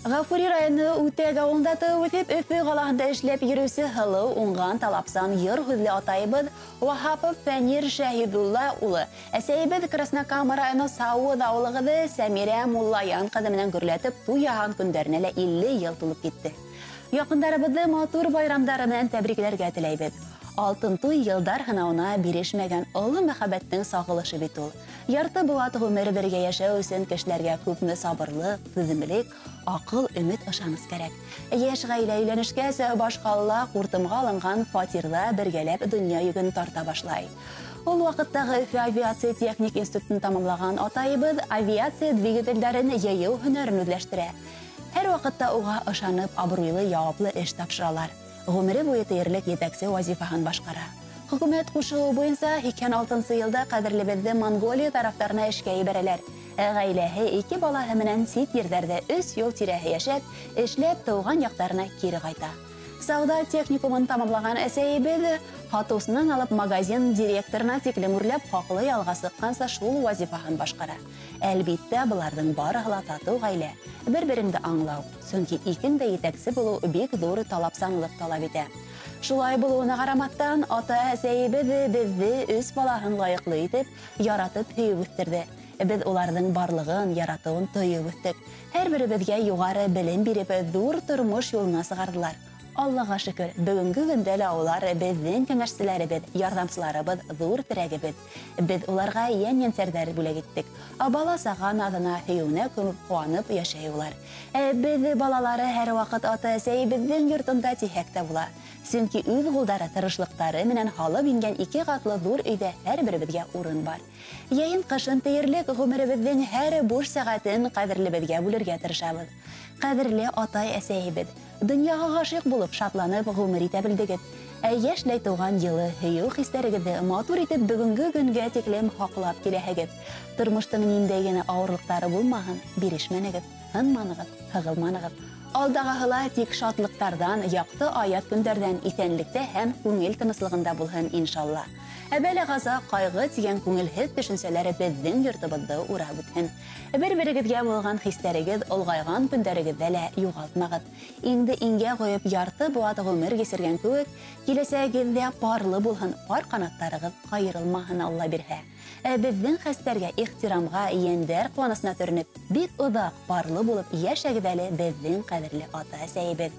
Ғафури районы үтәг ауылдаты өтіп, өпі қалағында ішлеп ерусі хылы оңған талапсан ер хүзлі атайбыд Вахапов Фәнир Шәхидулла ұлы. Әсәйбід Краснокама районы Сауыд ауылығыды Сәмире Муллаян қадымынан күрлетіп, туяған күндерінелі 50 ел тұлып кетті. Яқындарыбыды матур байрамдарымен тәбриклерге тілейбід. Алтын туй йылдар хынауына бирешмәгән олы мәхәббәттің сағылышы бит ул. Ярты буат ғүмер бергә яшәү өсөн кешеләргә күпме сабырлык, түземлек, акыл, өмет ышаныс кәрәк. Яшь гаилә өйләнешкә башкалла куртымга алынган фатирда бергәләп дөнья йөген тарта башлай. Ул вакыттагы Өфе авиация техник институтын тамамлаган атайыбыз авиация двигательләрен яйыу һөнәрен үзләштерә. Һәр вакытта уга ышанып, абруйлы, яуаплы эш тапшыралар. Гомере буе тиярлек етәкче вазифаһын башкара. Хөкүмәт кушуы буенча 2006 елда кадерлебезне Монголия тарафтарына эшкә ибәрәләр. Гаиләһе 2 балаһы менән сит ерләрдә 3 ел тирәһе яшәп, эшләп тауган яктарына кире кайта. Сауда техникумын тамамлаган әсәйбез хатусынан алып магазин директорына тиклем үрләп хаклы ялга сыкканса шул вазифаһын башкара. Әлбиттә, буларның барыһы тату гаилә. Бер-береңне аңлау, чөнки икенде етәкче булу бик зур талапсанлык талап итә. Шулай булуына карамастан, ата әсәйбез безне үз балаһын лаеклы итеп, яратып һөеп үстерде. Без уларның барлыгын, яратуын тоеп үстек. Һәрберебезгә югары белем биреп, зур тормыш юлына сыгардылар. Аллаға шükür, бүгінгі күндә олар безнең кәңәшчеләребез, ярдәмчеләребез, зур терәгебез. Без уларга ян-янсәрдәр бүләк иттек. Бала саган адына һөюне күмеп куанып яшәй улар. Без балалары һәр вакыт ата-әсәйебезнең йортында тихәктә була. Чөнки үз гулдары тырышлыктары менән халып ингән 2 катлы зур өйдә һәрберебезгә урын бар. Яйын кышын тиярлек гомеребезнең һәр буш сәгатен кадерлебезгә бүләргә тырышабыз. Кадерле атай-әсәйебез, дөньяга гашык булып шатланып гомер итә белдегез. Яшьләй туган елы һөю хисләрегезне матур итеп бүгенге көнгә тиклем хаклап киләһегез. Тормыштың ниндәй генә авырлыклары булмаган, бирешмәнегез, хынманыгыз, хыгылманыгыз. Алдагыһыла тик шатлыктардан, якты аят көндәрдән исәнлектә һәм күңел тынычлыгында булһын иншалла. Бәләгаза кайгы тигән күңелһез төшенсәләре безнең йортыбызды урап үтһен. Бер-берегезгә булган хисләрегез олгайган көндәрегездә лә югалтмагыз. Инде иңгә куеп ярты буат гомер кисергән кебек, киләсәгездә парлы булһын, пар канаттарыгыз кайрылмаһын Алла бирһә. Безнең хәстәргә ихтирамга, яндәр куанысына төренеп, бик озак парлы булып яшәгез әле безнең кадерле ата-әсәйбез.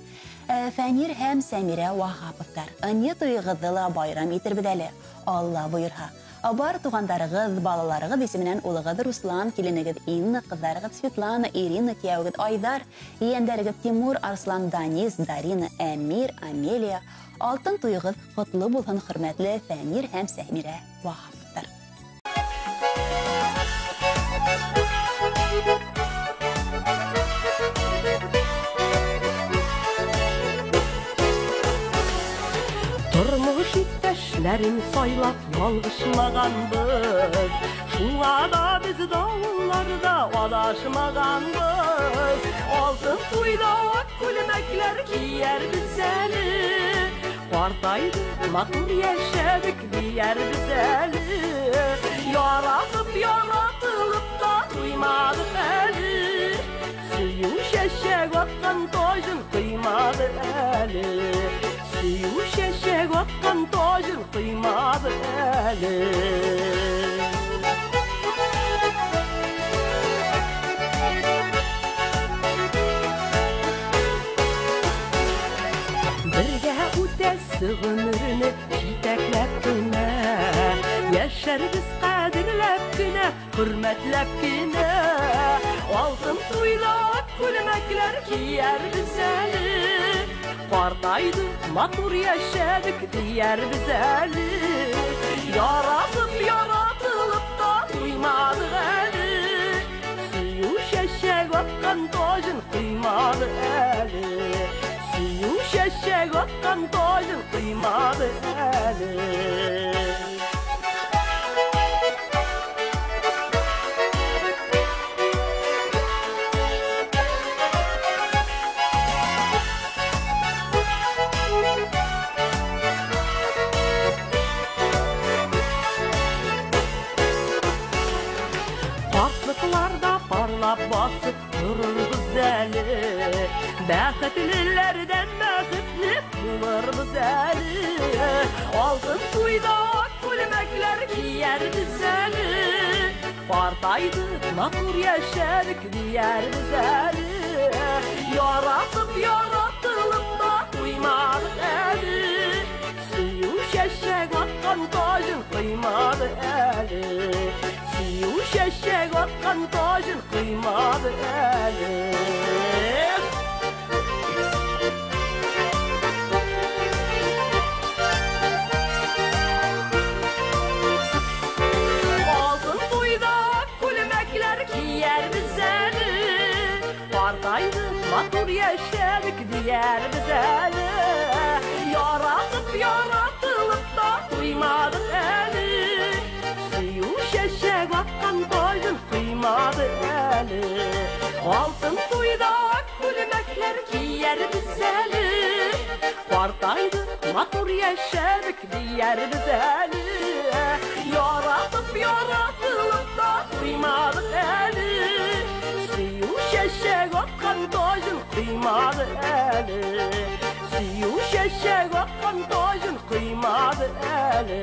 Фәнир һәм Сәмирә Вахаповтар, аны туйгызды ла байрам итербез әле. Алла буйырһа. Бар тугандарыгыз, балаларыгыз исеменнән улыгыз Руслан, киленегез Инна, кызларыгыз Светлана, Ирина, киявегез Айдар, ияндәрегез Тимур, Арслан, Данис, Дарина, Әмир, Амелия. Алтын туйгыз котлы булһын, хөрмәтле Фәнир һәм Сәмирә Вахаповтар. Ләрин сайлап ялгышмаганбыз, шуңа да без давылларда адашмаганбыз. Алтын туйда ак күлмәкләр киярбез әле, картайды матур яшәдек диярбез әле. Яратып, яратылып та туймадык әле, сөю чәчәк аткан тажын кыймады әле. Сөю чәчәк аткан тажын кыймады әле. Бергә үтәсе гомерне җитәкләп кенә, яшәрбез кадерләп кенә, хөрмәтләп кенә. Алтын туйда күлмәкләр киярбез әле, картайды матур яшәдек диярбез әле. Яратып, яратылып та туймадык әле, сөю чәчәк аткан тажын кыймады әле. Сөю чәчәк аткан тажын кыймады әле. Bəxtlilərdən bəxtli buluruz əli Altın tuyda gülməklər giyer bizəli Partaydık, natur yaşadık diyer bizəli Yaratılıp da duymadık əli Suyu şəşək atqan tajın kıymadı əli Suyu şəşək atqan tajın kıymadı əli Altın tuyda gülməklər giyer bizəli Partaydık, natur yaşadık diyer bizəli Yaratılıp da duymadık əli Suyu şəşək atqan tajın kıymadı əli Altın tuyda gülməklər giyer bizəli Partaydık, natur yaşadık diyer bizəli Yaratılıp da duymadık əli Suyu şəşək atqan tajın kıymadı əli Suyu şəşək atqan tajın kıymadı əli